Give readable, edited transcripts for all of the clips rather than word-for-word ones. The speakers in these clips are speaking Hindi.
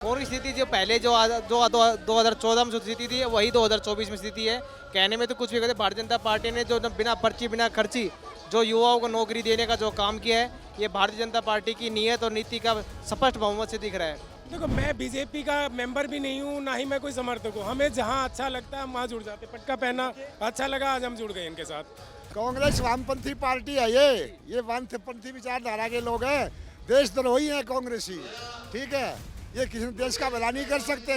पूरी स्थिति जो पहले जो 2014 में जो स्थिति थी वही 2024 में स्थिति है। कहने में तो कुछ भी कहते, भारतीय जनता पार्टी ने जो बिना पर्ची बिना खर्ची जो युवाओं को नौकरी देने का जो काम किया है, ये भारतीय जनता पार्टी की नीयत और नीति का स्पष्ट बहुमत से दिख रहा है। देखो, मैं बीजेपी का मेंबर भी नहीं हूँ, ना ही मैं कोई समर्थक हूँ। हमें जहाँ अच्छा लगता है हम वहाँ जुड़ जाते। पटका पहना अच्छा लगा, आज हम जुड़ गए इनके साथ। कांग्रेस वामपंथी पार्टी है। ये वामपंथी विचारधारा के लोग हैं, देशद्रोही हैं कांग्रेसी। ठीक है, ये किसी देश का भला नहीं कर सकते।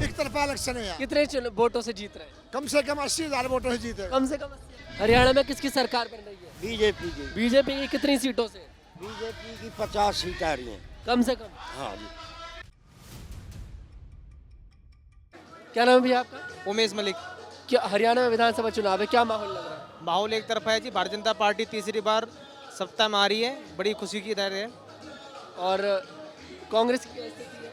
एक तरफा इलेक्शन है यहाँ। कितने वोटों से जीत रहे हैं? कम से कम 80,000 वोटों से जीते। कम से कम 80। हरियाणा में किसकी सरकार बन रही है? बीजेपी की। बीजेपी की कितनी सीटों से? बीजेपी की 50 सीट आ रही हैं। कम से कम। हाँ जी। क्या नाम है भैया आपका? उमेश मलिक। क्या हरियाणा में विधानसभा चुनाव है, क्या माहौल लग रहा है? माहौल एक तरफा है जी, भारतीय जनता पार्टी तीसरी बार सत्ता में आ रही है, बड़ी खुशी की तरह है। और कांग्रेस की क्या स्थिति है?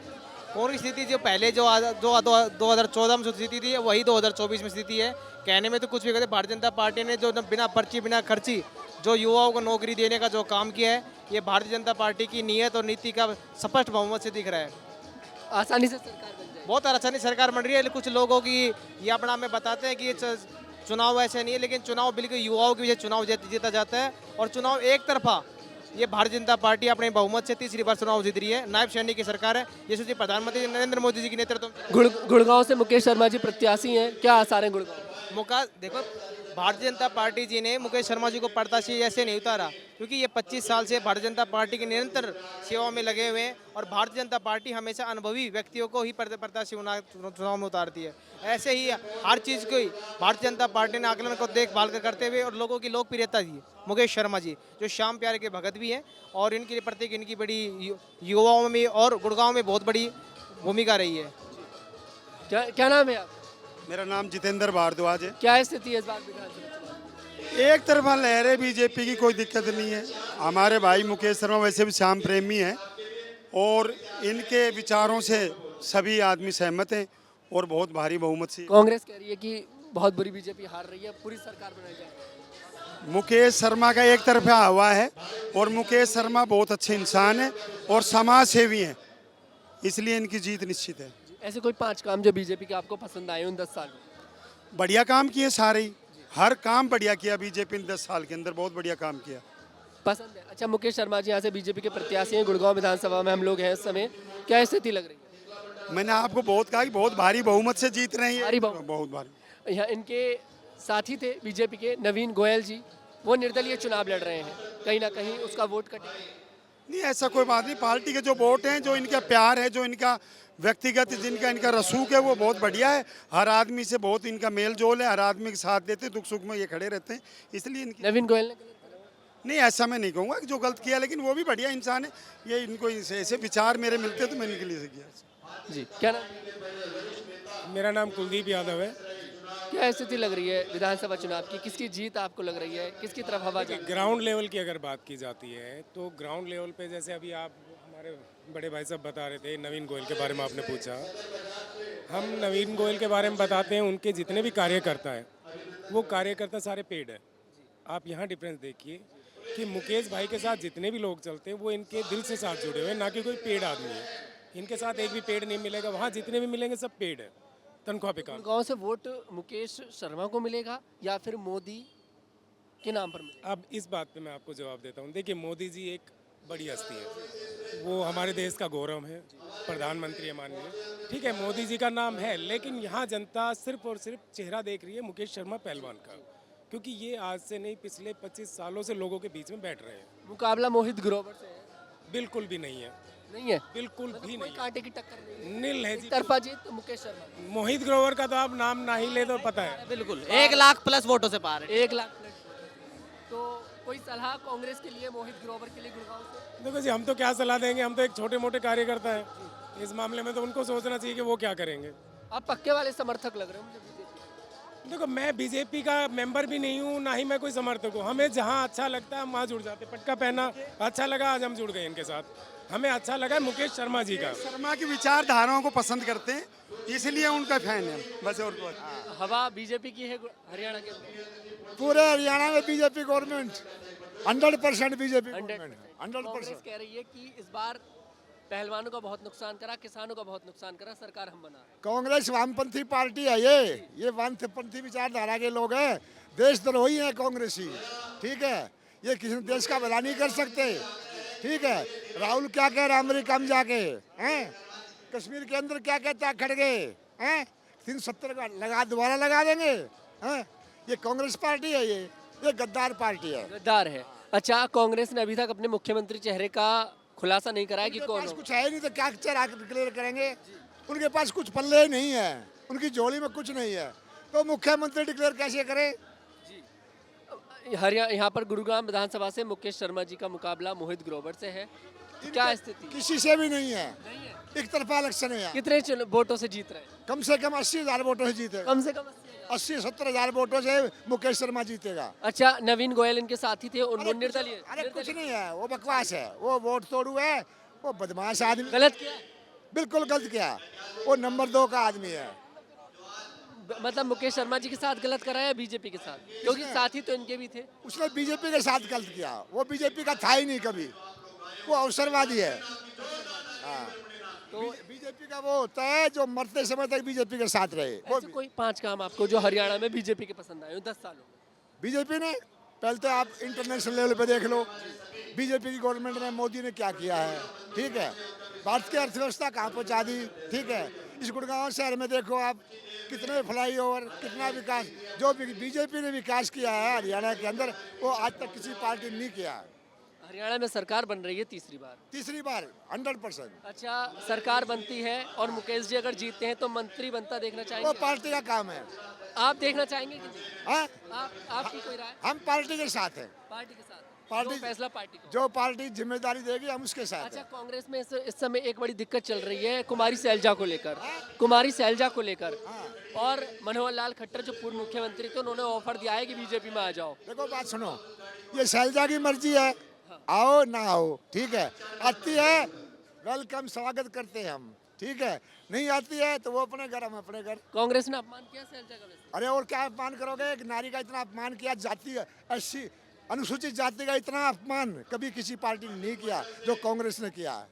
पूरी स्थिति जो पहले जो 2014 में जो स्थिति थी वही 2024 में स्थिति है। कहने में तो कुछ भी कहते, भारतीय जनता पार्टी ने जो बिना पर्ची बिना खर्ची जो युवाओं को नौकरी देने का जो काम किया है, ये भारतीय जनता पार्टी की नीयत और नीति का स्पष्ट बहुमत से दिख रहा है। आसानी से सरकार बन जाए? बहुत आसानी सरकार बन रही है। कुछ लोगों की ये अपना में बताते हैं कि ये चुनाव ऐसे नहीं है, लेकिन चुनाव बिल्कुल युवाओं की वजह से चुनाव जीता जाता है। और चुनाव एक तरफा ये भारतीय जनता पार्टी अपने बहुमत से तीसरी बार चुनाव जीत रही है। नायब सैनिक की सरकार है, यशस्वी प्रधानमंत्री नरेंद्र मोदी जी के नेतृत्व में। गुड़गांव से मुकेश शर्मा जी प्रत्याशी हैं, क्या आसार है गुड़गांव? देखो, भारतीय जनता पार्टी जी ने मुकेश शर्मा जी को प्रत्याशी ऐसे नहीं उतारा, क्योंकि ये 25 साल से भारतीय जनता पार्टी की निरंतर सेवा में लगे हुए हैं। और भारतीय जनता पार्टी हमेशा अनुभवी व्यक्तियों को ही प्रत्याशी चुनाव में उतारती है। ऐसे ही हर चीज़ को ही भारतीय जनता पार्टी ने आकलन को देखभाल करते हुए और लोगों की लोकप्रियता दी। मुकेश शर्मा जी जो श्याम प्यारे के भगत भी हैं, और इनके प्रति इनकी बड़ी युवाओं में और गुड़गांव में बहुत बड़ी भूमिका रही है। क्या नाम है आप? मेरा नाम जितेंद्र भारद्वाज है। क्या स्थिति है इस बार विधानसभा चुनाव? एक तरफा लहर है बीजेपी की, कोई दिक्कत नहीं है। हमारे भाई मुकेश शर्मा वैसे भी श्याम प्रेमी हैं और इनके विचारों से सभी आदमी सहमत हैं और बहुत भारी बहुमत से। कांग्रेस कह रही है कि बहुत बुरी बीजेपी हार रही है, पूरी सरकार बनाई जाए। मुकेश शर्मा का एक तरफा हवा है और मुकेश शर्मा बहुत अच्छे इंसान हैं और समाज सेवी हैं, इसलिए इनकी जीत निश्चित है। ऐसे कोई 5 काम जो बीजेपी के आपको पसंद आए उन 10 साल में? बढ़िया काम किए सारे ही, हर काम बढ़िया किया बीजेपी ने 10 साल के अंदर, बहुत बढ़िया काम किया। पसंद है। अच्छा, मुकेश शर्मा जी यहाँ से बीजेपी के प्रत्याशी हैं, गुड़गांव विधानसभा में हम लोग हैं इस समय, क्या स्थिति लग रही है? मैंने आपको बहुत कहा कि बहुत भारी बहुमत से जीत रहे हैं। भारी बहुमत। बहुत भारी। यहाँ इनके साथी थे बीजेपी के नवीन गोयल जी, वो निर्दलीय चुनाव लड़ रहे हैं, कहीं ना कहीं उसका वोट कटेगा? नहीं, ऐसा कोई बात नहीं। पार्टी के जो वोट हैं, जो इनका प्यार है, जो इनका व्यक्तिगत जिनका इनका रसूख है, वो बहुत बढ़िया है। हर आदमी से बहुत इनका मेल जोल है, हर आदमी के साथ देते हैं, दुख सुख में ये खड़े रहते हैं, इसलिए इनकी। नवीन गोयल ने गलत करा? नहीं, ऐसा मैं नहीं कहूँगा कि जो गलत किया, लेकिन वो भी बढ़िया इंसान है। ये इनको ऐसे विचार मेरे मिलते तो मैंने इनके लिए किया। जी, क्या नाम? मेरा नाम कुलदीप यादव है। क्या स्थिति लग रही है विधानसभा चुनाव की, किसकी जीत आपको लग रही है, किसकी तरफ हवा जा रही है? ग्राउंड लेवल की अगर बात की जाती है तो ग्राउंड लेवल पे, जैसे अभी आप हमारे बड़े भाई साहब बता रहे थे, नवीन गोयल के बारे में आपने पूछा, हम नवीन गोयल के बारे में बताते हैं। उनके जितने भी कार्यकर्ता हैं, वो कार्यकर्ता सारे पेड है। आप यहाँ डिफरेंस देखिए कि मुकेश भाई के साथ जितने भी लोग चलते हैं वो इनके दिल से साथ जुड़े हुए हैं, ना कि कोई पेड आदमी है। इनके साथ एक भी पेड नहीं मिलेगा, वहाँ जितने भी मिलेंगे सब पेड है, तनख्वाह पे काम। गांव से वोट मुकेश शर्मा को मिलेगा या फिर मोदी के नाम पर मिलेगा? अब इस बात पे मैं आपको जवाब देता हूँ। देखिए, मोदी जी एक बड़ी हस्ती है, वो हमारे देश का गौरव है, प्रधानमंत्री है माननीय। ठीक है, मोदी जी का नाम है, लेकिन यहाँ जनता सिर्फ और सिर्फ चेहरा देख रही है मुकेश शर्मा पहलवान का, क्योंकि ये आज से नहीं, पिछले 25 सालों से लोगों के बीच में बैठ रहे हैं। मुकाबला मोहित ग्रोवर से है? बिल्कुल भी नहीं है, नहीं है, बिल्कुल भी कोई नहीं है। कांटे की टक्कर नहीं है, नील है जी। तरफा जीत तो मुकेश शर्मा। मोहित ग्रोवर का तो आप नाम ना ही ले तो पता है। बिल्कुल 1 लाख प्लस वोटों से पार है। 1 लाख प्लस। तो कोई सलाह कांग्रेस के लिए, मोहित ग्रोवर के लिए गुड़गांव से? देखो जी, हम तो क्या सलाह देंगे, हम तो एक छोटे मोटे कार्यकर्ता हैं। इस मामले में तो उनको सोचना चाहिए कि वो क्या करेंगे। आप पक्के वाले समर्थक लग रहे हो मुझे बीजेपी। देखो, मैं बीजेपी का मेंबर भी नहीं हूँ, ना ही मैं कोई समर्थक हूँ। हमें जहाँ अच्छा लगता है हम वहाँ जुड़ जाते। पटका पहना अच्छा लगा, आज हम जुड़ गए इनके साथ। हमें अच्छा लगा मुकेश शर्मा जी का। शर्मा की विचारधाराओं को पसंद करते हैं, इसलिए उनका फैन है बस, और कुछ। हवा बीजेपी की है हरियाणा के अंदर? पूरे हरियाणा में BJP government 100% BJP government 100%। Congress कह रही है कि इस बार पहलवानों का बहुत नुकसान करा, किसानों का बहुत नुकसान करा, सरकार हम बना रहे हैं। कांग्रेस वामपंथी पार्टी है ये वामपंथी विचारधारा के लोग हैं, देशद्रोही हैं कांग्रेसी। ठीक है, ये किसी देश का भला नहीं कर सकते। ठीक है, राहुल क्या कह रहा है अमेरिका में जाके, हैं? कश्मीर के अंदर क्या कहता है खड़गे, हैं? 370 का लगा, दोबारा लगा देंगे, हैं? ये कांग्रेस पार्टी है, ये गद्दार पार्टी है। गद्दार है। अच्छा, कांग्रेस ने अभी तक अपने मुख्यमंत्री चेहरे का खुलासा नहीं कराया कि उनके कौन पास हो। कुछ है नहीं तो क्या चेहरा डिक्लेयर करेंगे? उनके पास कुछ पल्ले नहीं है, उनकी झोली में कुछ नहीं है, तो मुख्यमंत्री डिक्लेयर कैसे करें? हरियाणा यहाँ पर गुरुग्राम विधानसभा से मुकेश शर्मा जी का मुकाबला मोहित ग्रोवर से है। क्या स्थिति? किसी से भी नहीं है, एक तरफा इलेक्शन है यहाँ। कितने वोटों से जीत रहे हैं? कम से कम 80,000 वोटों से जीतेगा। कम से कम 80-70,000 वोटों से मुकेश शर्मा जीतेगा। अच्छा, नवीन गोयल इनके साथी थे, उन्होंने निर्दलीय। अरे कुछ नहीं है, वो बकवास है, वो वोट तोड़ू है, वो बदमाश आदमी। गलत किया, बिल्कुल गलत किया, वो नंबर 2 का आदमी है। मतलब मुकेश शर्मा जी के साथ गलत कराया बीजेपी के साथ, क्योंकि साथी तो इनके भी थे। उसने बीजेपी के साथ गलत किया, वो बीजेपी का था ही नहीं कभी, वो अवसरवादी है। हाँ, तो बीजेपी का वो होता है जो मरते समय तक बीजेपी के साथ रहे। वो ऐसे कोई 5 काम आपको जो हरियाणा में बीजेपी के पसंद आए हो 10 सालों में? बीजेपी ने, पहले तो आप इंटरनेशनल लेवल पे देख लो, बीजेपी की गवर्नमेंट ने, मोदी ने क्या किया है। ठीक है, भारत की अर्थव्यवस्था कहाँ पहुँचा दी। ठीक है, इस गुड़गांव शहर में देखो आप, कितने फ्लाईओवर, कितना विकास, जो बीजेपी ने विकास किया है हरियाणा के अंदर, वो आज तक किसी पार्टी ने नहीं किया। हरियाणा में सरकार बन रही है तीसरी बार 100%। अच्छा, सरकार बनती है और मुकेश जी अगर जीतते हैं तो मंत्री बनता देखना वो चाहेंगे? पार्टी का काम है। आप देखना चाहेंगे कि नहीं? हाँ, आपकी कोई राय? हम पार्टी के साथ हैं। पार्टी के साथ पार्टी- जो फैसला पार्टी को। जो पार्टी जिम्मेदारी देगी हम उसके साथ अच्छा, हैं। कांग्रेस में इस समय एक बड़ी दिक्कत चल रही है कुमारी सैलजा को लेकर। कुमारी सैलजा को लेकर और मनोहर लाल खट्टर जो पूर्व मुख्यमंत्री थे, उन्होंने ऑफर दिया है कि बीजेपी में आ जाओ। देखो बात सुनो, ये शैलजा की मर्जी है, आओ ना आओ। ठीक है, आती है वेलकम, स्वागत करते हैं हम। ठीक है, नहीं आती है तो वो अपने घर, हम अपने घर। कांग्रेस ने अपमान किया सैलजा का वैसे? अरे और क्या अपमान करोगे, एक नारी का इतना अपमान किया, जाति 80 अनुसूचित जाति का इतना अपमान कभी किसी पार्टी ने नहीं किया जो कांग्रेस ने किया है।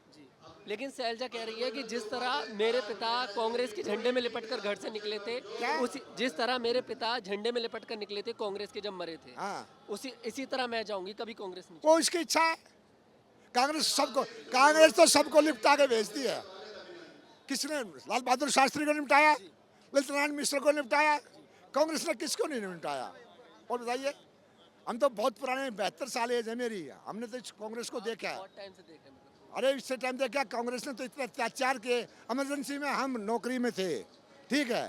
लेकिन सैलजा कह रही है कि जिस तरह मेरे पिता कांग्रेस के झंडे में लिपटकर घर से निकले थे, उसी जिस तरह मेरे पिता झंडे में लिपटकर निकले थे कांग्रेस के जब मरे थे, हाँ, इसी तरह मैं जाऊंगी, कभी कांग्रेस नहीं। वो इसकी इच्छा है। कांग्रेस तो सबको लिपटा के भेजती है। किसने लाल बहादुर शास्त्री को निपटाया, ललित नारायण मिश्र को निपटाया, कांग्रेस ने किसको नहीं निपटाया? और बताइए, हम तो बहुत पुराने 72 साल एज है मेरी, हमने तो कांग्रेस को देखा है। बहुत टाइम से देखा है मतलब। अरे इससे टाइम देखा, कांग्रेस ने तो इतने अत्याचार किए, इमरजेंसी में हम नौकरी में थे। ठीक है,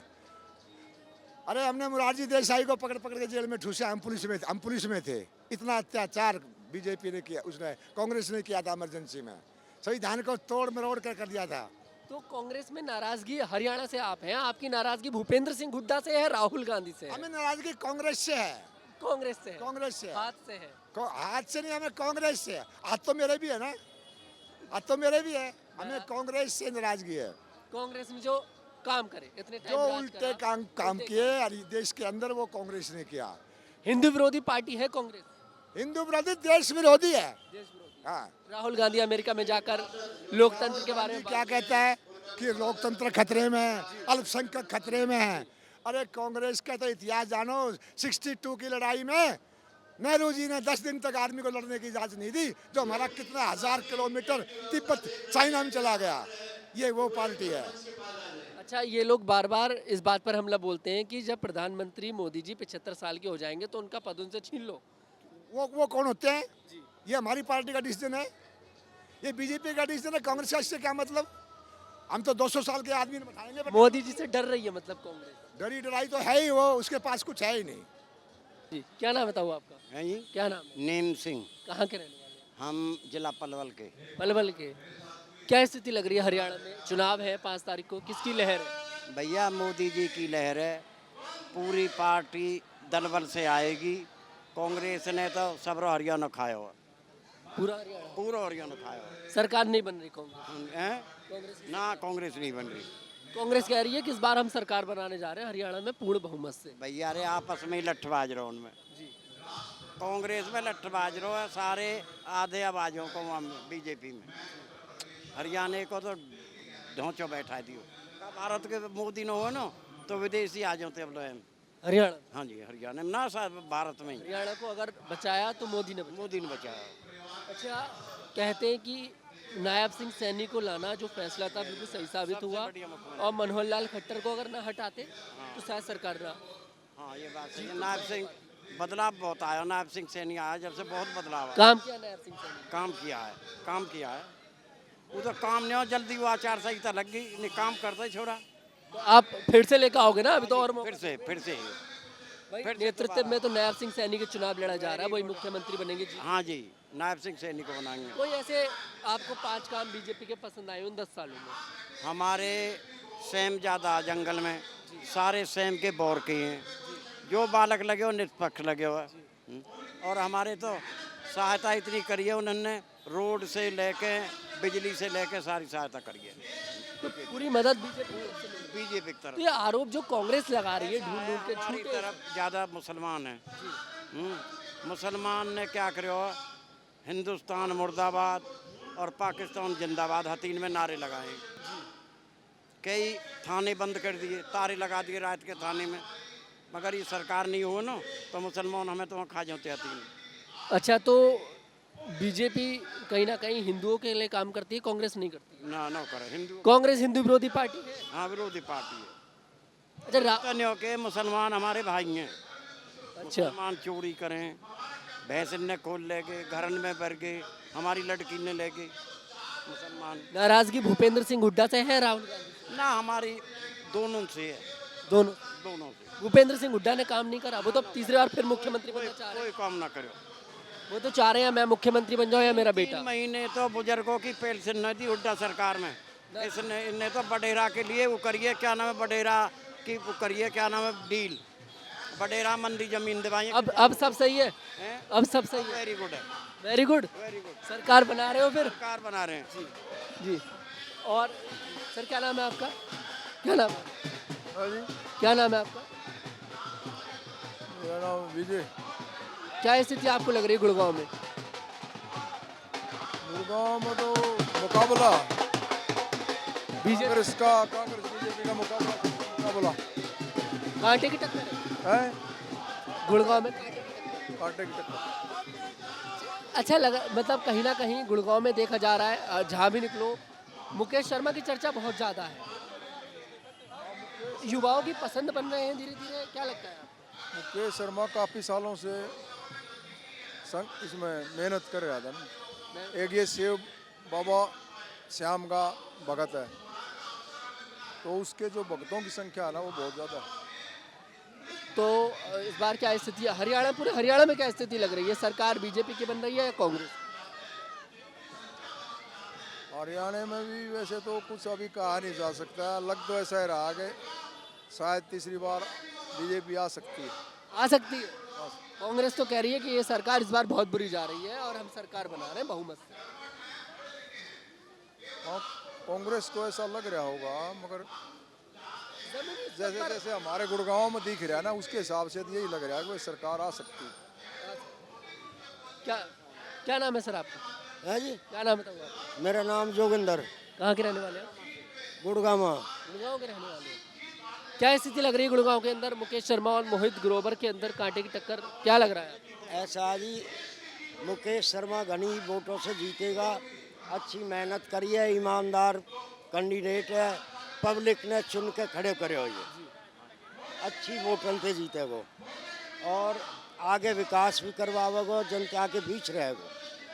अरे हमने मुरारजी देसाई को पकड़ पकड़ के जेल में ठूसा, हम पुलिस में थे। इतना अत्याचार बीजेपी ने किया, उसने कांग्रेस ने किया था इमरजेंसी में, संविधान को तोड़ मरोड़ कर दिया था। तो कांग्रेस में नाराजगी हरियाणा से आप हैं, आपकी नाराजगी भूपेंद्र सिंह हुड्डा से है, राहुल गांधी से है? हमें नाराजगी कांग्रेस से है। कांग्रेस से है? कांग्रेस से है। हाथ से है? हाथ से नहीं, हमें कांग्रेस से है। हाथ तो मेरे भी है ना, हाथ तो मेरे भी है। हमें कांग्रेस से नाराजगी है। कांग्रेस में जो काम करे, इतने टाइम जो राज उल्टे करा, काम उल्टे किए और देश के अंदर, वो कांग्रेस ने किया। हिंदू विरोधी पार्टी है कांग्रेस, हिंदू विरोधी, देश विरोधी है। देश विरोधी। हाँ, राहुल गांधी अमेरिका में जाकर लोकतंत्र के बारे में क्या कहता है कि लोकतंत्र खतरे में है, अल्पसंख्यक खतरे में है। अरे कांग्रेस का तो इतिहास जानो, 62 की लड़ाई में नेहरू जी ने 10 दिन तक आर्मी को लड़ने की इजाजत नहीं दी, जो हमारा कितना 1000 किलोमीटर तिब्बत चाइना में चला गया। ये वो पार्टी है। अच्छा, ये लोग बार बार इस बात पर हमला बोलते हैं कि जब प्रधानमंत्री मोदी जी 75 साल के हो जाएंगे तो उनका पद उनसे छीन लो। वो कौन होते हैं? ये हमारी पार्टी का डिसीजन है, ये बीजेपी का डिसीजन है। कांग्रेस का इससे क्या मतलब? हम तो 200 साल के आदमी बताएंगे। मोदी जी से डर रही है मतलब कांग्रेस? डरी डराई तो है ही, वो उसके पास कुछ है ही नहीं। जी, क्या नाम बताऊँ आपका? हैं जी? क्या नाम है? नीम सिंह, कहाँ के रहने वाले? हम जिला पलवल के। पलवल के। क्या स्थिति लग रही है हरियाणा में? चुनाव है 5 तारीख को, किसकी लहर है? भैया मोदी जी की लहर है, पूरी पार्टी दल बल से आएगी। कांग्रेस ने तो सब हरियाणा खाया हुआ, पूरा हरियाणा? पूरा हरियाणा खाया हुआ। सरकार नहीं बन रही कांग्रेस? हैं? कांग्रेस ना कांग्रेस नहीं बन रही कांग्रेस कह रही है कि इस बार हम सरकार बनाने जा रहे हैं हरियाणा में पूर्ण बहुमत से। भैया। अरे आपस में ही लट्ठबाज रहो उनमें। कांग्रेस में लट्ठबाज रहो है सारे, आधे आवाजों को हम बीजेपी में। हरियाणा को तो ढोंचो बैठा दियो। भारत के मोदी न हो ना तो विदेशी आ जाते अब लोग। हरियाणा हाँ जी, हरियाणा में ना साहब, भारत में ही हरियाणा को अगर बचाया तो मोदी ने बचाया। मोदी ने बचाया। अच्छा, कहते हैं कि नायब सिंह सैनी को लाना जो फैसला था बिल्कुल सही साबित हुआ, और मनोहर लाल खट्टर को अगर ना हटाते तो शायद सरकार ना। हाँ, ये बात सही है। नायब सिंह बदलाव बहुत आया, नायब सिंह सैनी आया जब से बहुत बदलाव आया। काम किया नायब सिंह सैनी, काम किया है, काम किया है। वो तो काम नहीं हो, जल्दी वो आचार संहिता लग गई, नहीं काम करता ही छोड़ा। तो आप फिर से लेकर आओगे ना, अभी तो और फिर से भाई फिर से नेतृत्व में तो नायब सिंह सैनी के चुनाव लड़ा जा रहा है, वही मुख्यमंत्री बनेंगे जी। हाँ जी, नायब सिंह सैनी को बनाएंगे। कोई ऐसे आपको 5 काम बीजेपी के पसंद आए उन 10 सालों में? हमारे सेम ज़्यादा जंगल में, सारे सेम के बोर के हैं, जो बालक लगे हो निष्पक्ष लगे हो। और हमारे तो सहायता इतनी करी है उन्होंने, रोड से लेके बिजली से लेके सारी सहायता करी है तो पूरी मदद बीजेपी की तरफ। तो ये आरोप जो कांग्रेस लगा रही है ढूंढ ढूंढ के हमारी झूठे, तरफ ज़्यादा मुसलमान हैं। मुसलमान ने क्या करो, हिंदुस्तान मुर्दाबाद और पाकिस्तान जिंदाबाद हतीन में नारे लगाए। कई थाने बंद कर दिए, तारे लगा दिए रात के थाने में। मगर ये सरकार नहीं हो ना तो मुसलमान हमें तो वहाँ खा जाते हतीन। अच्छा, तो बीजेपी कहीं ना कहीं हिंदुओं के लिए काम करती है, कांग्रेस नहीं करती। ना ना करे हिंदू। कांग्रेस हिंदू विरोधी पार्टी है। हाँ, विरोधी पार्टी है। अच्छा तनियों के मुसलमान हमारे भाई हैं। अच्छा, मुसलमान चोरी करें, भैंस ने खोल ले गए, घरन में भर गए, हमारी लड़की ने ले गए मुसलमान। नाराजगी भूपेंद्र सिंह हुड्डा से है, राहुल गांधी ना, हमारी दोनों से है, दोनों? दोनों से। भूपेंद्र सिंह हुड्डा ने काम नहीं करा, वो तो तीसरी बार फिर मुख्यमंत्री बनना चाह रहे हैं। कोई काम ना करो। वो तो चाह रहे हैं मैं मुख्यमंत्री बन जाऊं या मेरा बेटा। 3 महीने तो बुजुर्गों की पेंशन न दी हुड्डा सरकार में। इसने इनने तो बडेरा के लिए वो करिए, क्या नाम है, बडेरा की वो करिए, क्या नाम है, डील। बडेरा मंदी जमीन दिवाई। अब सब सही है, अब सब सही है। वेरी गुड है, वेरी गुड। Very good. सरकार बना रहे हो फिर? सरकार बना रहे हैं जी। और सर क्या नाम है आपका? क्या नाम है? क्या नाम है आपका? मेरा नाम विजय। क्या स्थिति आपको लग रही है गुड़गांव में? गुड़गांव में तो मुकाबला बीजेपी कांग्रेस बीजेपी का मुकाबला कांटे की टक्कर है है, गुड़गांव में। कांटे की टक्कर। अच्छा लगा, मतलब कहीं ना कहीं गुड़गांव में देखा जा रहा है, जहाँ भी निकलो मुकेश शर्मा की चर्चा बहुत ज़्यादा है, युवाओं की पसंद बन रहे हैं धीरे धीरे, क्या लगता है आपको? मुकेश शर्मा काफ़ी सालों से इसमें मेहनत कर रहा था ना। एक ये शिव बाबा श्याम का भगत है, तो उसके जो भक्तों की संख्या है ना वो बहुत ज़्यादा है। तो इस बार क्या स्थिति है हरियाणा, पूरे हरियाणा में क्या स्थिति लग रही है? सरकार बीजेपी की बन रही है या कांग्रेस? हरियाणा में भी वैसे तो कुछ अभी कहा नहीं जा सकता, लग तो ऐसा ही रहा कि शायद तीसरी बार बीजेपी आ सकती है। आ सकती है। कांग्रेस तो कह रही है कि ये सरकार इस बार बहुत बुरी जा रही है और हम सरकार बना रहे हैं बहुमत से। हाँ, कांग्रेस को ऐसा लग रहा होगा, मगर जैसे जैसे हमारे गुड़गांव में दिख रहा है ना, उसके हिसाब से तो यही लग रहा है कि वो सरकार आ सकती है। क्या क्या नाम है सर आपका? है जी। क्या नाम बताऊँ आप? मेरा नाम जोगिंदर, कहाँ के रहने वाले हैं? गुड़गांव। गुड़गांव के रहने वाले हैं। क्या स्थिति लग रही है गुड़गांव के अंदर? मुकेश शर्मा और मोहित ग्रोवर के अंदर कांटे की टक्कर, क्या लग रहा है? ऐसा जी, मुकेश शर्मा घनी वोटों से जीतेगा। अच्छी मेहनत करी है, ईमानदार कैंडिडेट है, पब्लिक ने चुन के खड़े करे हो, ये अच्छी वोटों से जीते वो, और आगे विकास भी करवाओगे, जनता के बीच रहेगा।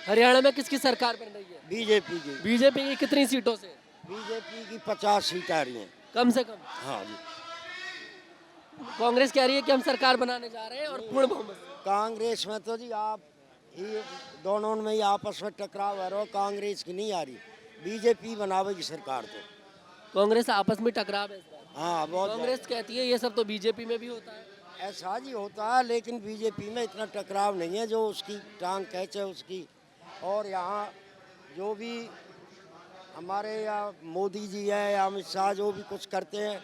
हरियाणा में किसकी सरकार बन रही है? बीजेपी की। बीजेपी की कितनी सीटों से? बीजेपी की 50 सीटें आ रही हैं। कम से कम? हाँ जी। कांग्रेस कह रही है कि हम सरकार बनाने जा रहे हैं और पूर्ण बहुमत से। कांग्रेस में तो जी आप ये दोनों में ही आपस में टकराव है, रहो कांग्रेस की नहीं आ रही, बीजेपी बनावेगी सरकार तो। कांग्रेस आपस में टकराव है इस बार। हाँ, बहुत कांग्रेस कहती है ये सब तो बीजेपी में भी होता है। ऐसा जी होता है, लेकिन बीजेपी में इतना टकराव नहीं है जो उसकी टांग खींचे उसकी। और यहाँ जो भी हमारे या मोदी जी है या अमित शाह जो भी कुछ करते हैं,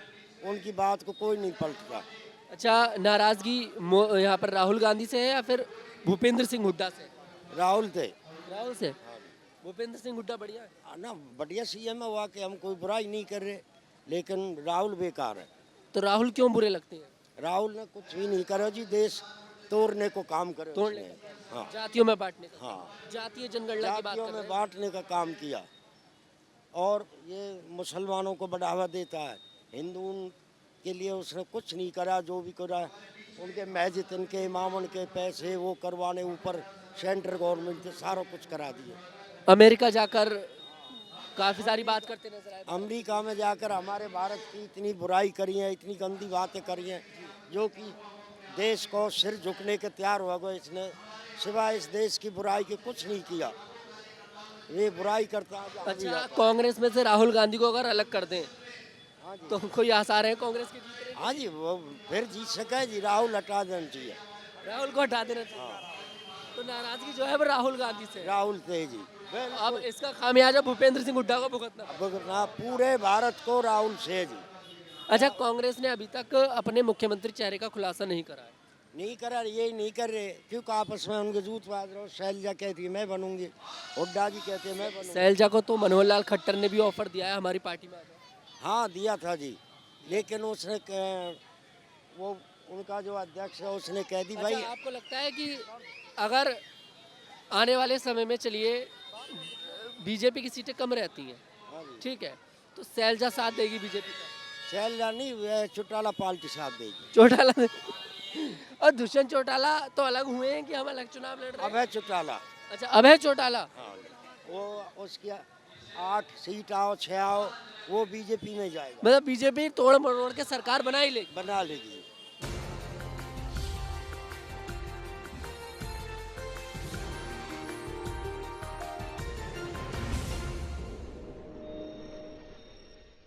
उनकी बात को कोई नहीं पलटता। अच्छा, नाराजगी यहाँ पर राहुल गांधी से है या फिर भूपेंद्र सिंह हुड्डा से? राहुल थे। राहुल से। भूपेंद्र सिंह हुड्डा बढ़िया है। ना बढ़िया सीएम हुआ कि हम कोई बुराई नहीं कर रहे, लेकिन राहुल बेकार है। तो राहुल क्यों बुरे लगते हैं? राहुल ने कुछ भी नहीं करा जी, देश तोड़ने को काम करे तोड़ने उसने। का, हाँ जातियों में बांटने का, हाँ, जातीय जनगणना की बात जातियों कर में रहे हैं। बांटने का काम किया, और ये मुसलमानों को बढ़ावा देता है। हिंदू के लिए उसने कुछ नहीं करा, जो भी करा उनके मस्जिद के इमामन के पैसे वो करवाने, ऊपर सेंट्रल गवर्नमेंट ने सारा कुछ करा दिए। अमेरिका जाकर काफी सारी बात करते नजर आए। अमेरिका में जाकर हमारे भारत की इतनी बुराई करी है, इतनी गंदी बातें करी हैं, जो कि देश को सिर झुकने के तैयार हो गए। इसने सिवाय इस देश की बुराई के कुछ नहीं किया, ये बुराई करता है। अच्छा, कांग्रेस में से राहुल गांधी को अगर अलग कर दें तो कोई आसार है कांग्रेस के जीतने हाँ जी, वो फिर जीत सके जी, राहुल हटा देना चाहिए, के? राहुल को हटा देना चाहिए। तो नाराजगी जो है वो राहुल गांधी से है। राहुल से जी। अब इसका खामियाजा भूपेंद्र सिंह हुड्डा को भुगतना। अब ना पूरे भारत को राहुल से जी। अच्छा, कांग्रेस ने अभी तक अपने मुख्यमंत्री चेहरे का खुलासा नहीं करा है। नहीं करा, यही नहीं कर रहे, क्योंकि आपस में उनके जूतबाज रहो। शैलजा कहती है मैं बनूंगी, हुड्डा जी कहते हैं मैं बनूंगी। शैलजा को तो मनोहर लाल खट्टर ने भी ऑफर दिया है हमारी पार्टी में आ जाओ। हाँ दिया था जी, लेकिन उसने वो उनका जो अध्यक्ष है उसने कह दी भाई। अच्छा, आपको लगता है कि अगर आने वाले समय में चलिए बीजेपी की सीटें कम रहती हैं, ठीक है, तो शैलजा साथ देगी बीजेपी का? शैलजा नहीं, वह चौटाला पार्टी साथ देगी। चौटाला और दुष्यंत चौटाला तो अलग हुए हैं कि हम अलग चुनाव लड़ रहे हैं? अभय चौटाला। अच्छा, अभय चौटाला। हाँ, वो उसकी 8 सीट आओ 6 आओ, वो बीजेपी में जाएगा, मतलब बीजेपी तोड़ मरोड़ के सरकार बना ही लेगी। बना लेगी।